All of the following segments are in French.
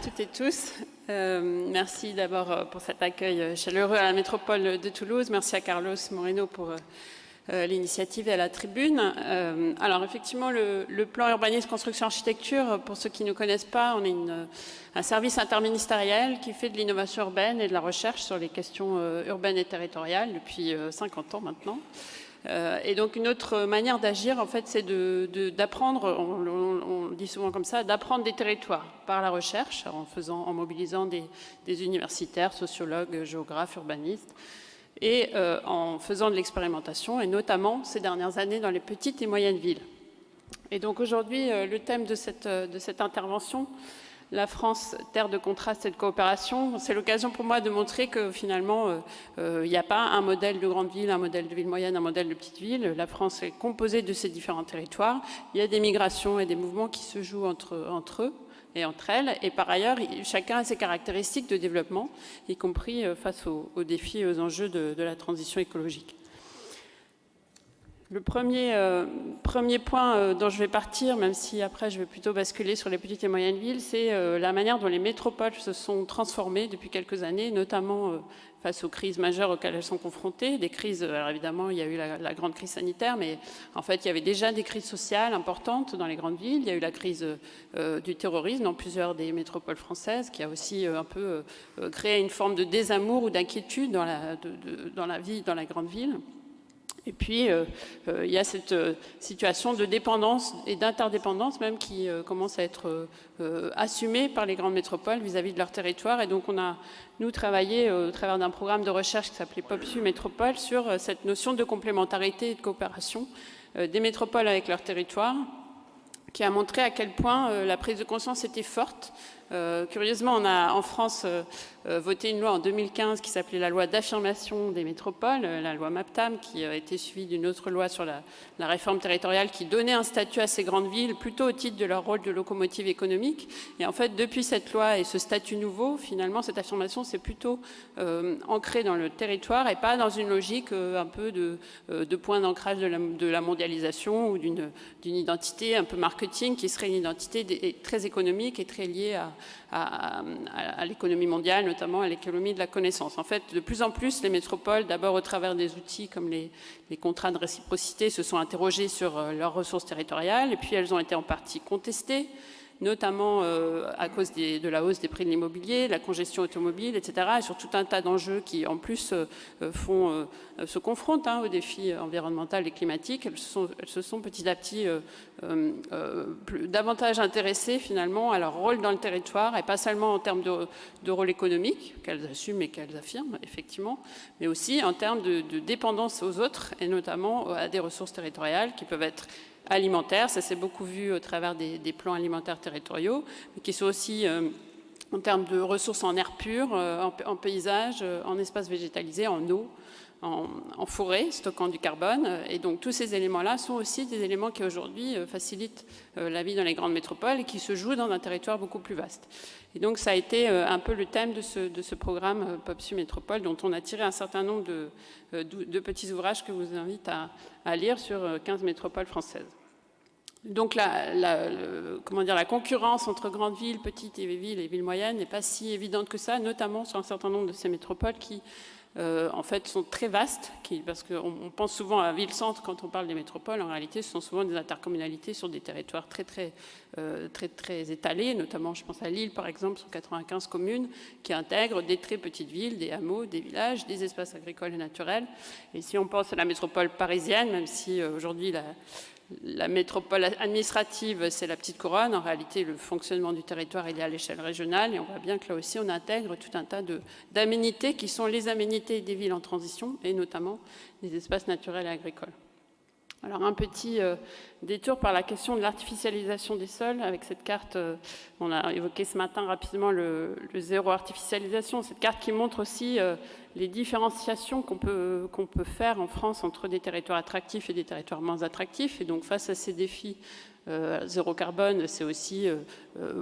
toutes et tous. Merci d'abord pour cet accueil chaleureux à la métropole de Toulouse. Merci à Carlos Moreno pour l'initiative et à la tribune. Alors effectivement, le plan urbanisme, construction, architecture, pour ceux qui ne connaissent pas, on est un service interministériel qui fait de l'innovation urbaine et de la recherche sur les questions urbaines et territoriales depuis 50 ans maintenant. Et donc une autre manière d'agir, en fait, c'est d'apprendre, on dit souvent comme ça, d'apprendre des territoires par la recherche, en mobilisant des universitaires, sociologues, géographes, urbanistes, et en faisant de l'expérimentation, et notamment ces dernières années dans les petites et moyennes villes. Et donc aujourd'hui, le thème de cette intervention, la France, terre de contraste et de coopération, c'est l'occasion pour moi de montrer que finalement, il n'y a pas un modèle de grande ville, un modèle de ville moyenne, un modèle de petite ville. La France est composée de ces différents territoires. Il y a des migrations et des mouvements qui se jouent entre eux et entre elles. Et par ailleurs, chacun a ses caractéristiques de développement, y compris face aux défis et aux enjeux de la transition écologique. Le premier point dont je vais partir, même si après je vais plutôt basculer sur les petites et moyennes villes, c'est la manière dont les métropoles se sont transformées depuis quelques années, notamment face aux crises majeures auxquelles elles sont confrontées. Des crises, alors évidemment, il y a eu la grande crise sanitaire, mais en fait, il y avait déjà des crises sociales importantes dans les grandes villes. Il y a eu la crise du terrorisme dans plusieurs des métropoles françaises, qui a aussi un peu créé une forme de désamour ou d'inquiétude dans la vie dans la grande ville. Et puis, il y a cette situation de dépendance et d'interdépendance même qui commence à être assumée par les grandes métropoles vis-à-vis de leur territoire. Et donc, on a, nous, travaillé au travers d'un programme de recherche qui s'appelait POPSU Métropole sur cette notion de complémentarité et de coopération des métropoles avec leur territoire, qui a montré à quel point la prise de conscience était forte. Curieusement, on a en France voté une loi en 2015 qui s'appelait la loi d'affirmation des métropoles, la loi MAPTAM, qui a été suivie d'une autre loi sur la réforme territoriale qui donnait un statut à ces grandes villes plutôt au titre de leur rôle de locomotive économique. Et en fait, depuis cette loi et ce statut nouveau, finalement, cette affirmation s'est plutôt ancrée dans le territoire et pas dans une logique un peu de point d'ancrage de la mondialisation ou d'une identité un peu marketing qui serait une identité très économique et très liée à l'économie mondiale, notamment à l'économie de la connaissance. En fait, de plus en plus, les métropoles, d'abord au travers des outils comme les contrats de réciprocité, se sont interrogées sur leurs ressources territoriales, et puis elles ont été en partie contestées, notamment à cause de la hausse des prix de l'immobilier, la congestion automobile, etc., et sur tout un tas d'enjeux qui, en plus, se confrontent aux défis environnementaux et climatiques. Elles se sont petit à petit davantage intéressées, finalement, à leur rôle dans le territoire, et pas seulement en termes de rôle économique, qu'elles assument et qu'elles affirment, effectivement, mais aussi en termes de dépendance aux autres, et notamment à des ressources territoriales qui peuvent être alimentaires, ça s'est beaucoup vu au travers des plans alimentaires territoriaux, mais qui sont aussi en termes de ressources en air pur, en paysage, en espace végétalisé, en eau, en forêt, stockant du carbone. Et donc tous ces éléments-là sont aussi des éléments qui aujourd'hui facilitent la vie dans les grandes métropoles et qui se jouent dans un territoire beaucoup plus vaste. Et donc ça a été un peu le thème de ce programme POPSU Métropole, dont on a tiré un certain nombre de petits ouvrages que je vous invite à lire sur 15 métropoles françaises. Donc la concurrence entre grandes villes, petites villes et villes moyennes n'est pas si évidente que ça, notamment sur un certain nombre de ces métropoles qui en fait sont très vastes, parce qu'on pense souvent à ville-centre quand on parle des métropoles. En réalité, ce sont souvent des intercommunalités sur des territoires très étalés, notamment je pense à Lille par exemple, sur 95 communes qui intègrent des très petites villes, des hameaux, des villages, des espaces agricoles et naturels. Et si on pense à la métropole parisienne, même si aujourd'hui la métropole administrative, c'est la petite couronne. En réalité, le fonctionnement du territoire, il est à l'échelle régionale. Et on voit bien que là aussi, on intègre tout un tas d'aménités qui sont les aménités des villes en transition, et notamment des espaces naturels et agricoles. Alors, un petit détour par la question de l'artificialisation des sols. Avec cette carte, on a évoqué ce matin rapidement le zéro artificialisation. Cette carte qui montre aussi les différenciations qu'on peut faire en France entre des territoires attractifs et des territoires moins attractifs. Et donc, face à ces défis Zéro carbone, c'est aussi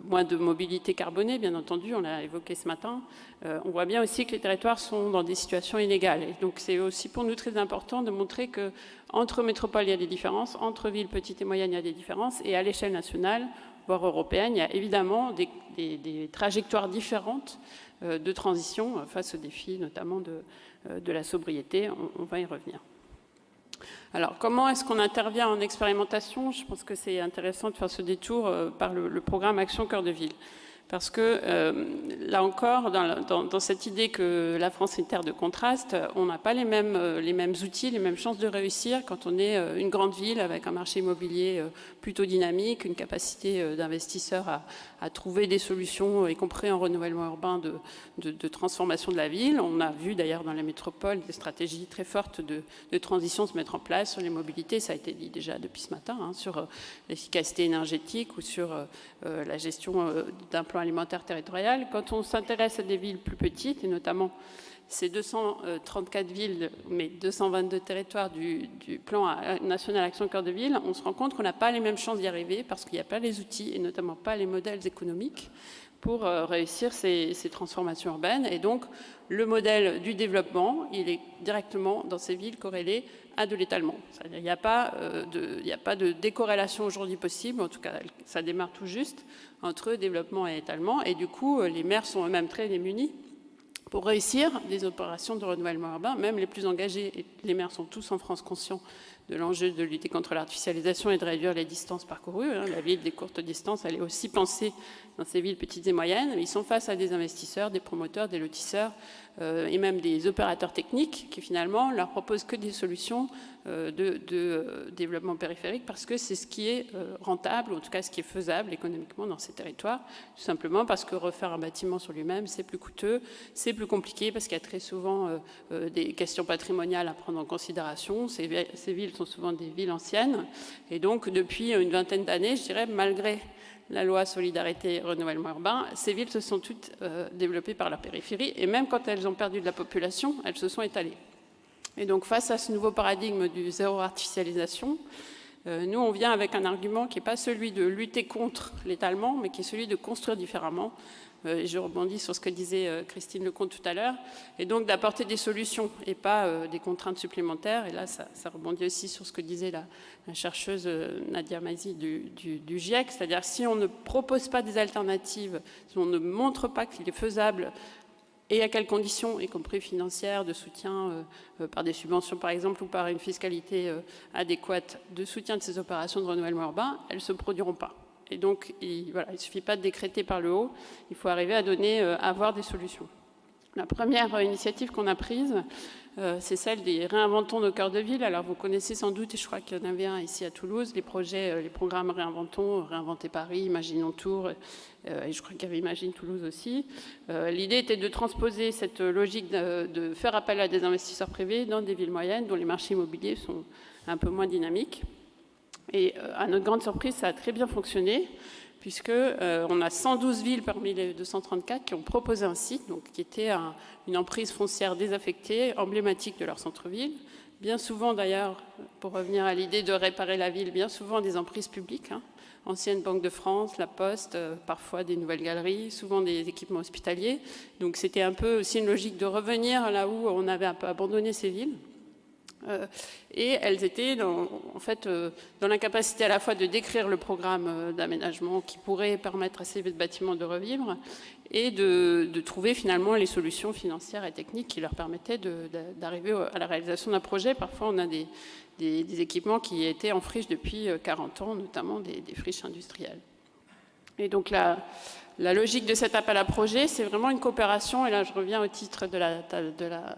moins de mobilité carbonée, bien entendu, on l'a évoqué ce matin. On voit bien aussi que les territoires sont dans des situations inégales. Et donc c'est aussi pour nous très important de montrer qu'entre métropoles, il y a des différences, entre villes petites et moyennes, il y a des différences, et à l'échelle nationale, voire européenne, il y a évidemment des trajectoires différentes de transition face aux défis, notamment de la sobriété. On va y revenir. Alors, comment est-ce qu'on intervient en expérimentation? Je pense que c'est intéressant de faire ce détour par le programme Action Cœur de Ville. Parce que, là encore, dans cette idée que la France est une terre de contraste, on n'a pas les mêmes outils, les mêmes chances de réussir quand on est une grande ville avec un marché immobilier plutôt dynamique, une capacité d'investisseurs à trouver des solutions, y compris en renouvellement urbain, de transformation de la ville. On a vu d'ailleurs dans la métropole des stratégies très fortes de transition se mettre en place sur les mobilités, ça a été dit déjà depuis ce matin, hein, sur l'efficacité énergétique ou sur la gestion d'un plan alimentaire territorial. Quand on s'intéresse à des villes plus petites, et notamment ces 234 villes, mais 222 territoires du plan national Action Cœur de Ville, on se rend compte qu'on n'a pas les mêmes chances d'y arriver parce qu'il n'y a pas les outils et notamment pas les modèles économiques pour réussir ces transformations urbaines. Et donc, le modèle du développement, il est directement dans ces villes corrélé à de l'étalement. C'est-à-dire, il n'y a pas de décorrélation aujourd'hui possible, en tout cas, ça démarre tout juste, entre développement et étalement. Et du coup, les maires sont eux-mêmes très démunis pour réussir des opérations de renouvellement urbain, même les plus engagés. Et les maires sont tous en France conscients de l'enjeu de lutter contre l'artificialisation et de réduire les distances parcourues. La ville des courtes distances, elle est aussi pensée dans ces villes petites et moyennes. Ils sont face à des investisseurs, des promoteurs, des lotisseurs et même des opérateurs techniques qui finalement leur proposent que des solutions de développement périphérique parce que c'est ce qui est rentable, ou en tout cas ce qui est faisable économiquement dans ces territoires, tout simplement parce que refaire un bâtiment sur lui-même, c'est plus coûteux, c'est plus compliqué parce qu'il y a très souvent des questions patrimoniales à prendre en considération. Ces villes sont souvent des villes anciennes et donc depuis une vingtaine d'années, je dirais, malgré la loi solidarité et renouvellement urbain, ces villes se sont toutes développées par la périphérie et même quand elles ont perdu de la population, elles se sont étalées. Et donc face à ce nouveau paradigme du zéro artificialisation, nous on vient avec un argument qui n'est pas celui de lutter contre l'étalement, mais qui est celui de construire différemment. Je rebondis sur ce que disait Christine Lecomte tout à l'heure, et donc d'apporter des solutions et pas des contraintes supplémentaires. Et là, ça rebondit aussi sur ce que disait la chercheuse Nadia Mazi du GIEC, c'est-à-dire si on ne propose pas des alternatives, si on ne montre pas qu'il est faisable, et à quelles conditions, y compris financières, de soutien par des subventions par exemple, ou par une fiscalité adéquate de soutien de ces opérations de renouvellement urbain, elles ne se produiront pas. Et donc, il ne suffit pas de décréter par le haut, il faut arriver à avoir des solutions. La première initiative qu'on a prise, c'est celle des Réinventons nos cœurs de ville. Alors vous connaissez sans doute, et je crois qu'il y en avait un ici à Toulouse, les programmes Réinventons, Réinventer Paris, Imaginons Tours, et je crois qu'il y avait Imagine Toulouse aussi. L'idée était de transposer cette logique de faire appel à des investisseurs privés dans des villes moyennes dont les marchés immobiliers sont un peu moins dynamiques. Et à notre grande surprise, ça a très bien fonctionné, puisqu'on a 112 villes parmi les 234 qui ont proposé un site, donc, qui était une emprise foncière désaffectée, emblématique de leur centre-ville. Bien souvent d'ailleurs, pour revenir à l'idée de réparer la ville, bien souvent des emprises publiques, ancienne Banque de France, la Poste, parfois des nouvelles galeries, souvent des équipements hospitaliers. Donc c'était un peu aussi une logique de revenir là où on avait un peu abandonné ces villes. Et elles étaient dans l'incapacité à la fois de décrire le programme d'aménagement qui pourrait permettre à ces bâtiments de revivre et de trouver finalement les solutions financières et techniques qui leur permettaient d'arriver à la réalisation d'un projet. Parfois, on a des équipements qui étaient en friche depuis 40 ans, notamment des friches industrielles. Et donc la logique de cet appel à projet, c'est vraiment une coopération, et là je reviens au titre de la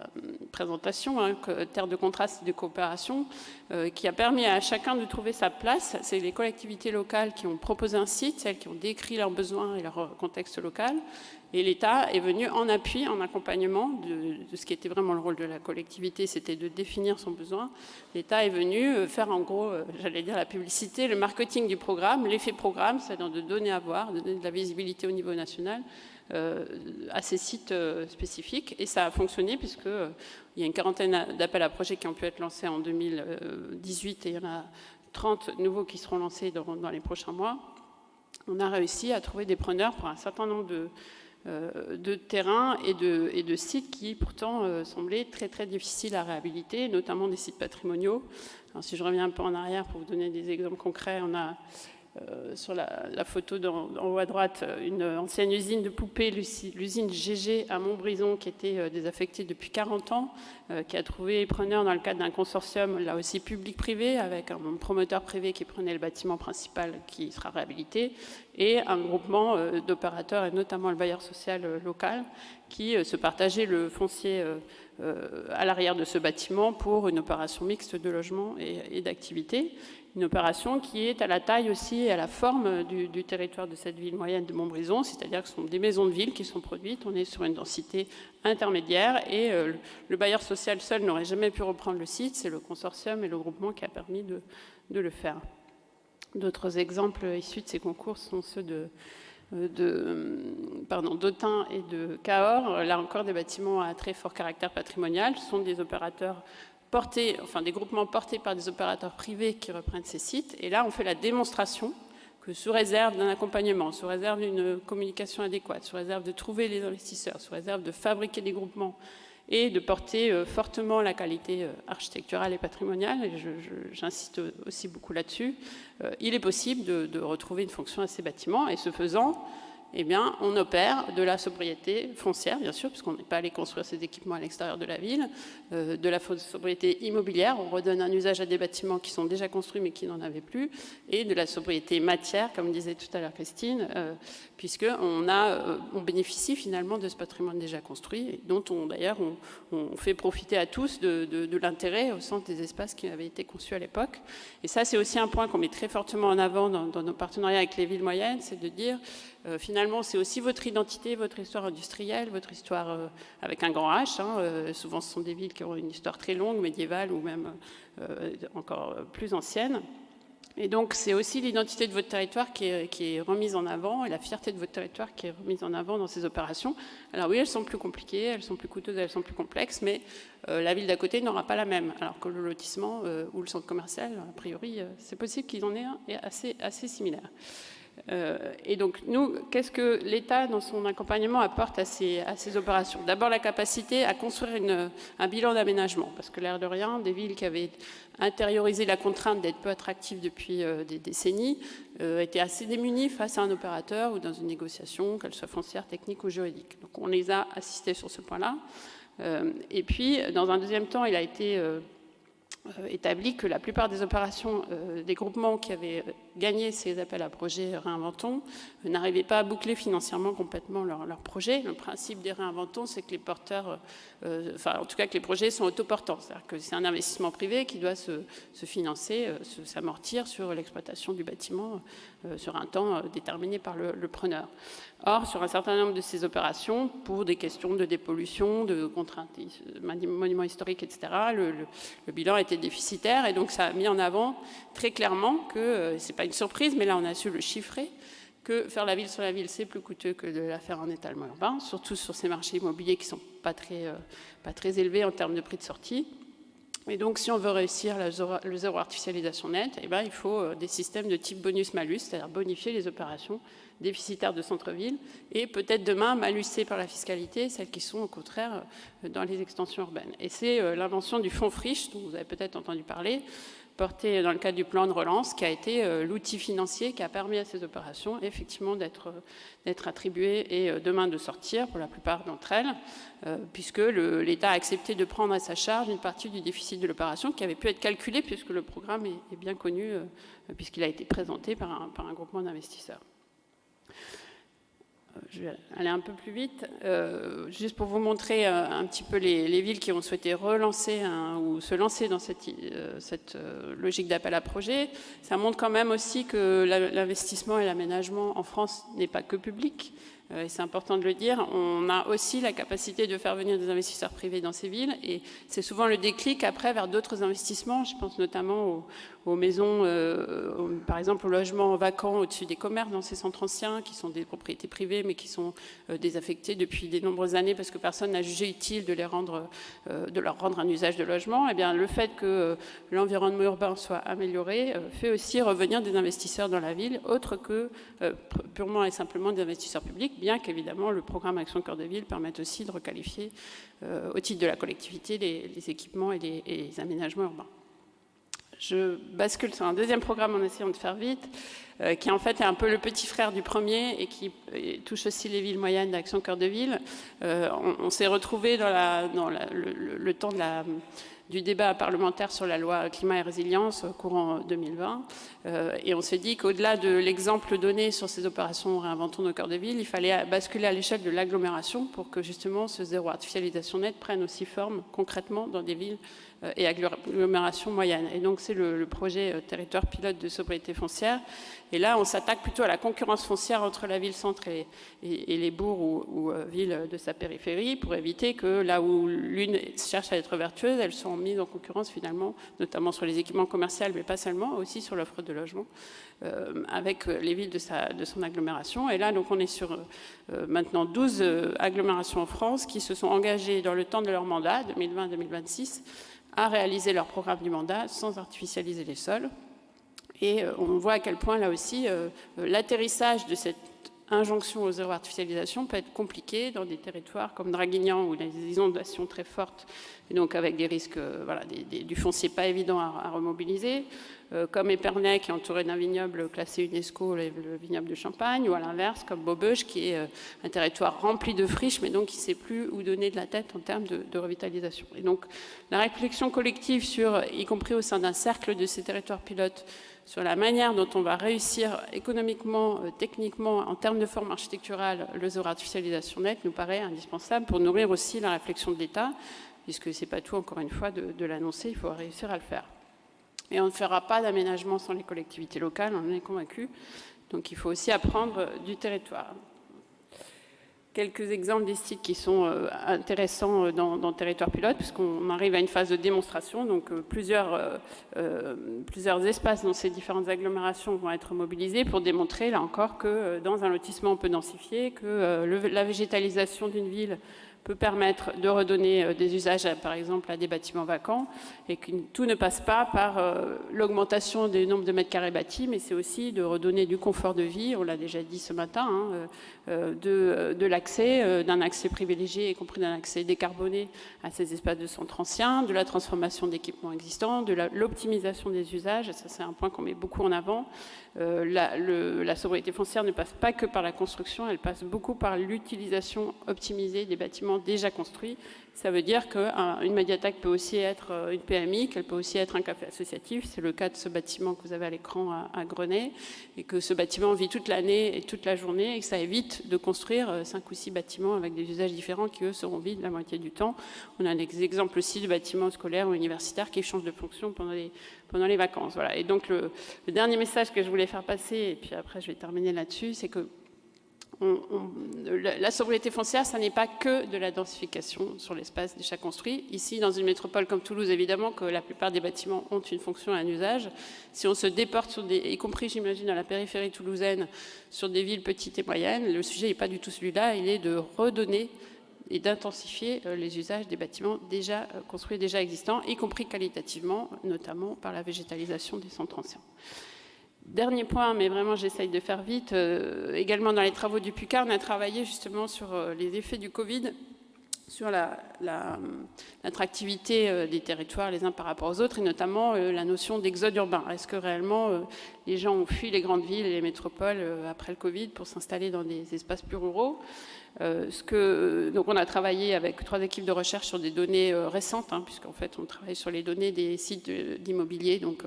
présentation, terre de contraste et de coopération, qui a permis à chacun de trouver sa place. C'est les collectivités locales qui ont proposé un site, celles qui ont décrit leurs besoins et leur contexte local, et l'État est venu en appui, en accompagnement de ce qui était vraiment le rôle de la collectivité, c'était de définir son besoin. L'État est venu faire en gros, j'allais dire la publicité, le marketing du programme, l'effet programme, c'est-à-dire de donner à voir, de donner de la visibilité au niveau national à ces sites spécifiques. Et ça a fonctionné puisqu'il y a une quarantaine d'appels à projets qui ont pu être lancés en 2018 et il y en a 30 nouveaux qui seront lancés dans les prochains mois, on a réussi à trouver des preneurs pour un certain nombre de terrains et de sites qui pourtant semblaient très très difficiles à réhabiliter, notamment des sites patrimoniaux. Alors, si je reviens un peu en arrière pour vous donner des exemples concrets, on a sur la photo en haut à droite une ancienne usine de poupées, l'usine GG à Montbrison, qui était désaffectée depuis 40 ans, qui a trouvé preneur dans le cadre d'un consortium, là aussi public-privé, avec un promoteur privé qui prenait le bâtiment principal qui sera réhabilité, et un groupement d'opérateurs, et notamment le bailleur social local, qui se partageait le foncier à l'arrière de ce bâtiment pour une opération mixte de logement et d'activité. Une opération qui est à la taille aussi et à la forme du territoire de cette ville moyenne de Montbrison, c'est-à-dire que ce sont des maisons de ville qui sont produites, on est sur une densité intermédiaire et le bailleur social seul n'aurait jamais pu reprendre le site, c'est le consortium et le groupement qui a permis de le faire. D'autres exemples issus de ces concours sont ceux d'Autun et de Cahors, là encore des bâtiments à très fort caractère patrimonial, ce sont des opérateurs des groupements portés par des opérateurs privés qui reprennent ces sites. Et là, on fait la démonstration que sous réserve d'un accompagnement, sous réserve d'une communication adéquate, sous réserve de trouver les investisseurs, sous réserve de fabriquer des groupements et de porter fortement la qualité architecturale et patrimoniale, et j'insiste aussi beaucoup là-dessus, il est possible de retrouver une fonction à ces bâtiments, et ce faisant, eh bien, on opère de la sobriété foncière, bien sûr, puisqu'on n'est pas allé construire ces équipements à l'extérieur de la ville, de la sobriété immobilière, on redonne un usage à des bâtiments qui sont déjà construits mais qui n'en avaient plus, et de la sobriété matière, comme disait tout à l'heure Christine, puisqu'on on bénéficie finalement de ce patrimoine déjà construit, et dont d'ailleurs on fait profiter à tous de l'intérêt au centre des espaces qui avaient été conçus à l'époque. Et ça, c'est aussi un point qu'on met très fortement en avant dans nos partenariats avec les villes moyennes, c'est de dire finalement, c'est aussi votre identité, votre histoire industrielle, votre histoire avec un grand H. Souvent, ce sont des villes qui ont une histoire très longue, médiévale ou même encore plus ancienne. Et donc, c'est aussi l'identité de votre territoire qui est remise en avant et la fierté de votre territoire qui est remise en avant dans ces opérations. Alors oui, elles sont plus compliquées, elles sont plus coûteuses, elles sont plus complexes, mais la ville d'à côté n'aura pas la même. Alors que le lotissement ou le centre commercial, a priori, c'est possible qu'il en ait un assez similaire. Et donc, nous, qu'est-ce que l'État, dans son accompagnement, apporte à ces opérations? D'abord, la capacité à construire un bilan d'aménagement, parce que l'air de rien, des villes qui avaient intériorisé la contrainte d'être peu attractives depuis des décennies étaient assez démunies face à un opérateur ou dans une négociation, qu'elle soit foncière, technique ou juridique. Donc, on les a assistés sur ce point-là. Et puis, dans un deuxième temps, il a été établi que la plupart des opérations des groupements qui avaient gagné ces appels à projets Réinventons n'arrivaient pas à boucler financièrement complètement leur projet. Le principe des Réinventons, c'est que les porteurs, en tout cas que les projets sont autoportants, c'est-à-dire que c'est un investissement privé qui doit se financer, s'amortir sur l'exploitation du bâtiment sur un temps déterminé par le preneur. Or, sur un certain nombre de ces opérations, pour des questions de dépollution, de contraintes, monuments historiques, etc., le bilan était déficitaire et donc ça a mis en avant très clairement que, c'est pas une surprise, mais là on a su le chiffrer, que faire la ville sur la ville, c'est plus coûteux que de la faire en étalement urbain, surtout sur ces marchés immobiliers qui sont pas très élevés en termes de prix de sortie. Et donc, si on veut réussir le zéro artificialisation nette, il faut des systèmes de type bonus-malus, c'est-à-dire bonifier les opérations déficitaires de centre-ville et peut-être demain malusser par la fiscalité celles qui sont au contraire dans les extensions urbaines. Et c'est l'invention du fonds Friche, dont vous avez peut-être entendu parler, porté dans le cadre du plan de relance, qui a été l'outil financier qui a permis à ces opérations effectivement d'être attribuées et demain de sortir pour la plupart d'entre elles, puisque l'État a accepté de prendre à sa charge une partie du déficit de l'opération qui avait pu être calculé puisque le programme est bien connu, puisqu'il a été présenté par un groupement d'investisseurs. Je vais aller un peu plus vite, juste pour vous montrer un petit peu les villes qui ont souhaité relancer ou se lancer dans cette logique d'appel à projet. Ça montre quand même aussi que l'investissement et l'aménagement en France n'est pas que public. Et c'est important de le dire, on a aussi la capacité de faire venir des investisseurs privés dans ces villes et c'est souvent le déclic après vers d'autres investissements. Je pense notamment aux maisons, par exemple aux logements vacants au-dessus des commerces dans ces centres anciens, qui sont des propriétés privées, mais qui sont désaffectées depuis de nombreuses années parce que personne n'a jugé utile de leur rendre un usage de logement. Eh bien, le fait que l'environnement urbain soit amélioré fait aussi revenir des investisseurs dans la ville, autres que purement et simplement des investisseurs publics, bien qu'évidemment le programme Action Cœur de Ville permette aussi de requalifier au titre de la collectivité les équipements et les aménagements urbains. Je bascule sur un deuxième programme en essayant de faire vite, qui en fait est un peu le petit frère du premier et qui touche aussi les villes moyennes d'Action Cœur de Ville. On s'est retrouvé dans le temps du débat parlementaire sur la loi climat et résilience courant 2020. Et on s'est dit qu'au-delà de l'exemple donné sur ces opérations Réinventons nos cœurs de ville, il fallait basculer à l'échelle de l'agglomération pour que justement ce zéro artificialisation nette prenne aussi forme concrètement dans des villes et agglomérations moyennes. Et donc c'est le projet territoire pilote de sobriété foncière. Et là, on s'attaque plutôt à la concurrence foncière entre la ville-centre et les bourgs ou villes de sa périphérie pour éviter que là où l'une cherche à être vertueuse, elles sont mises en concurrence finalement, notamment sur les équipements commerciaux, mais pas seulement, aussi sur l'offre de logement, avec les villes de son agglomération. Et là, donc, on est sur maintenant 12 agglomérations en France qui se sont engagées dans le temps de leur mandat, 2020-2026, à réaliser leur programme du mandat sans artificialiser les sols. Et on voit à quel point, là aussi, l'atterrissage de cette injonction aux zéro artificialisation peut être compliqué dans des territoires comme Draguignan où les inondations très fortes, et donc avec des risques, du foncier pas évident à remobiliser, comme Épernay qui est entouré d'un vignoble classé UNESCO, le vignoble de Champagne, ou à l'inverse, comme Maubeuge qui est un territoire rempli de friches, mais donc qui ne sait plus où donner de la tête en termes de revitalisation. Et donc la réflexion collective y compris au sein d'un cercle de ces territoires pilotes, sur la manière dont on va réussir économiquement, techniquement, en termes de forme architecturale, le zéro artificialisation nette nous paraît indispensable pour nourrir aussi la réflexion de l'État, puisque ce n'est pas tout, encore une fois, de l'annoncer, il faut réussir à le faire. Et on ne fera pas d'aménagement sans les collectivités locales, on en est convaincu. Donc il faut aussi apprendre du territoire. Quelques exemples des sites qui sont intéressants dans le territoire pilote, puisqu'on arrive à une phase de démonstration. Donc plusieurs espaces dans ces différentes agglomérations vont être mobilisés pour démontrer, là encore, que dans un lotissement peu densifié, que la végétalisation d'une ville peut permettre de redonner des usages, par exemple, à des bâtiments vacants, et que tout ne passe pas par l'augmentation du nombre de mètres carrés bâtis, mais c'est aussi de redonner du confort de vie, on l'a déjà dit ce matin, de l'accès, d'un accès privilégié, y compris d'un accès décarboné à ces espaces de centres anciens, de la transformation d'équipements existants, de l'optimisation des usages, et ça c'est un point qu'on met beaucoup en avant. La sobriété foncière ne passe pas que par la construction, elle passe beaucoup par l'utilisation optimisée des bâtiments déjà construits. Ça veut dire qu'une médiathèque peut aussi être une PMI, qu'elle peut aussi être un café associatif. C'est le cas de ce bâtiment que vous avez à l'écran à Grenay, et que ce bâtiment vit toute l'année et toute la journée, et que ça évite de construire 5 ou 6 bâtiments avec des usages différents qui, eux, seront vides la moitié du temps. On a des exemples aussi de bâtiments scolaires ou universitaires qui changent de fonction pendant les vacances. Voilà. Et donc le dernier message que je voulais faire passer, et puis après je vais terminer là-dessus, c'est que la sobriété foncière, ça n'est pas que de la densification sur l'espace déjà construit. Ici, dans une métropole comme Toulouse, évidemment que la plupart des bâtiments ont une fonction et un usage. Si on se déporte, y compris, j'imagine, dans la périphérie toulousaine, sur des villes petites et moyennes, le sujet n'est pas du tout celui-là, il est de redonner et d'intensifier les usages des bâtiments déjà construits, déjà existants, y compris qualitativement, notamment par la végétalisation des centres anciens. Dernier point, mais vraiment j'essaye de faire vite, également dans les travaux du PUCA, on a travaillé justement sur les effets du Covid, sur l'attractivité des territoires les uns par rapport aux autres, et notamment la notion d'exode urbain. Est-ce que réellement les gens ont fui les grandes villes et les métropoles après le Covid pour s'installer dans des espaces plus ruraux? Donc on a travaillé avec 3 équipes de recherche sur des données récentes, puisqu'en fait on travaille sur les données des sites d'immobilier, donc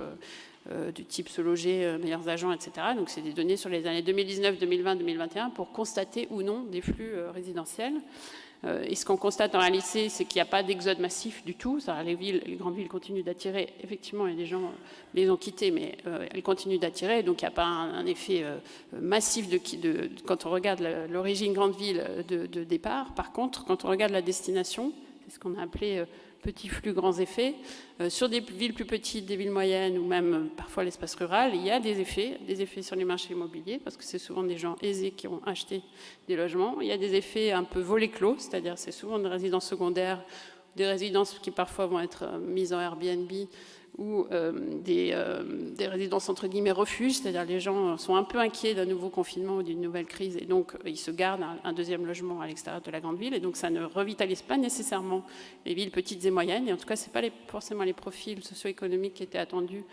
du type Se Loger, Meilleurs Agents, etc. Donc c'est des données sur les années 2019, 2020, 2021 pour constater ou non des flux résidentiels. Et ce qu'on constate en réalité, c'est qu'il n'y a pas d'exode massif du tout. Les grandes villes continuent d'attirer, effectivement, et les gens les ont quittées, mais elles continuent d'attirer. Donc il n'y a pas un effet massif quand on regarde l'origine grande ville de départ. Par contre, quand on regarde la destination, c'est ce qu'on a appelé petits flux, grands effets. Sur des villes plus petites, des villes moyennes ou même parfois l'espace rural, il y a des effets sur les marchés immobiliers parce que c'est souvent des gens aisés qui ont acheté des logements. Il y a des effets un peu volets clos, c'est-à-dire c'est souvent des résidences secondaires, des résidences qui parfois vont être mises en Airbnb ou des résidences entre guillemets refuges, c'est-à-dire les gens sont un peu inquiets d'un nouveau confinement ou d'une nouvelle crise et donc ils se gardent un deuxième logement à l'extérieur de la grande ville et donc ça ne revitalise pas nécessairement les villes petites et moyennes et en tout cas c'est pas forcément les profils socio-économiques qui étaient attendus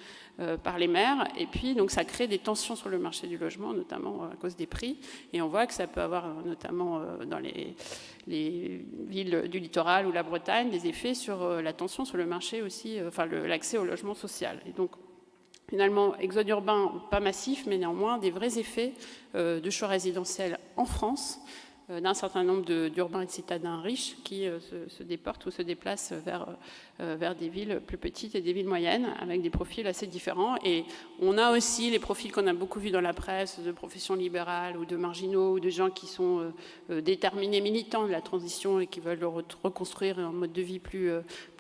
par les maires et puis donc ça crée des tensions sur le marché du logement notamment à cause des prix et on voit que ça peut avoir notamment dans les villes du littoral ou la Bretagne des effets sur la tension sur le marché aussi, enfin l'accès au logement social. Et donc, finalement, exode urbain, pas massif, mais néanmoins des vrais effets de choix résidentiels en France, d'un certain nombre d'urbains et de citadins riches qui se déportent ou se déplacent vers des villes plus petites et des villes moyennes, avec des profils assez différents. Et on a aussi les profils qu'on a beaucoup vus dans la presse, de professions libérales ou de marginaux, ou de gens qui sont déterminés, militants de la transition et qui veulent reconstruire un mode de vie plus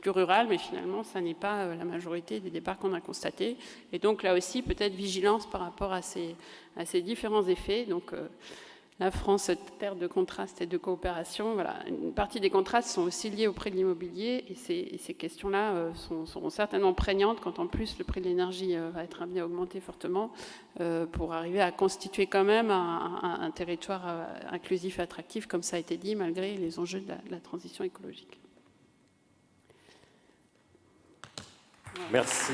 rural, mais finalement, ça n'est pas la majorité des départs qu'on a constatés. Et donc là aussi, peut-être vigilance par rapport à ces différents effets. Donc, la France, terre de contraste et de coopération, voilà. Une partie des contrastes sont aussi liés au prix de l'immobilier et ces questions-là seront certainement prégnantes quand en plus le prix de l'énergie va être amené à augmenter fortement pour arriver à constituer quand même un territoire inclusif et attractif, comme ça a été dit, malgré les enjeux de la transition écologique. Merci.